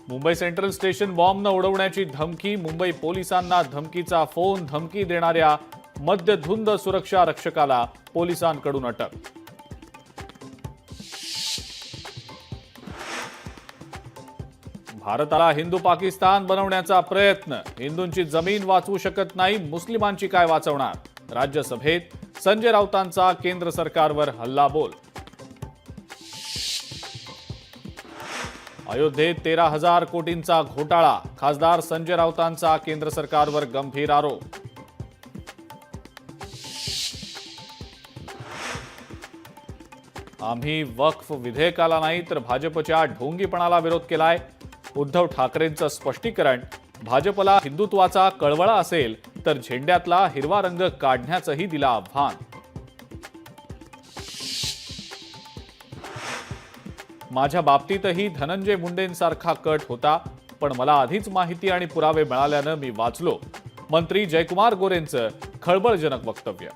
Mumbai central station बॉम्बनं उडवण्याची धमकी, मुंबई पोलिसांना धमकीचा phone, धमकी देणाऱ्या मद्यधुंद सुरक्षा रक्षकाला पोलिसांकडून अटक. भारताला हिंदू पाकिस्तान बनवण्याचा प्रयत्न, हिंदूंची जमीन वाचवू शकत नाही, मुस्लिमांची काय वाचवणार? राज्यसभेत संजय राऊतांचा केंद्र सरकारवर हल्लाबोल. अयोध्येत 13,000 कोटींचा घोटाळा, खासदार संजय राऊतांचा केंद्र सरकारवर गंभीर आरोप. आम्ही वक्फ विधेयकाला नाही तर भाजपच्या ढोंगीपणाला विरोध केलाय. उद्धव ठाकरेंचं स्पष्टीकरण, भाजपला हिंदुत्वाचा कळवळा असेल तर झेंड्यातला हिरवा रंग काढण्याचंही दिलं आव्हान. माझ्या बाबतीतही धनंजय मुंडेंसारखा कट होता, पण मला आधीच माहिती आणि पुरावे मिळाल्यानं मी वाचलो. मंत्री जयकुमार गोरेंचं खळबळजनक वक्तव्य.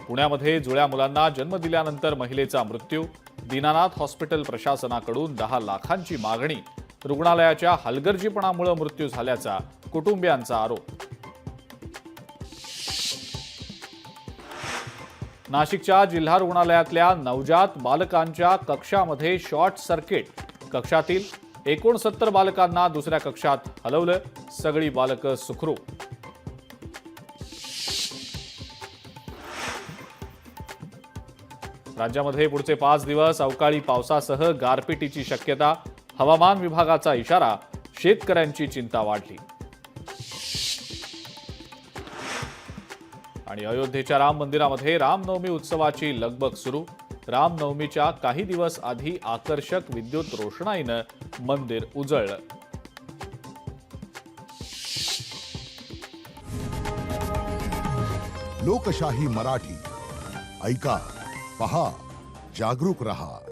पुण्यामध्ये जुळ्या मुलांना जन्म दिल्यानंतर महिलेचा मृत्यू, दीनानाथ हॉस्पिटल प्रशासनाकडून 10 लाखांची मागणी, रुग्णालयाच्या हलगर्जीपणामुळे मृत्यू झाल्याचा कुटुंबियांचा आरोप. नाशिकच्या जिल्हा रुग्णालयातल्या नवजात बालकांच्या कक्षामध्ये शॉर्ट सर्किट, कक्षातील 69 बालकांना दुसऱ्या कक्षात हलवलं, सगळी बालकं सुखरूप. राज्यामध्ये पुढचे 5 दिवस अवकाळी पावसासह गारपिटीची शक्यता, हवामान विभागाचा इशारा, शेतकऱ्यांची चिंता वाढली. आणि अयोध्येच्या राम मंदिरामध्ये रामनवमी उत्सवाची लगबग सुरू. रामनवमीच्या काही दिवस आधी आकर्षक विद्युत रोषणाईनं मंदिर उजळलं. लोकशाही मराठी ऐका, पहा, जागरूक रहा.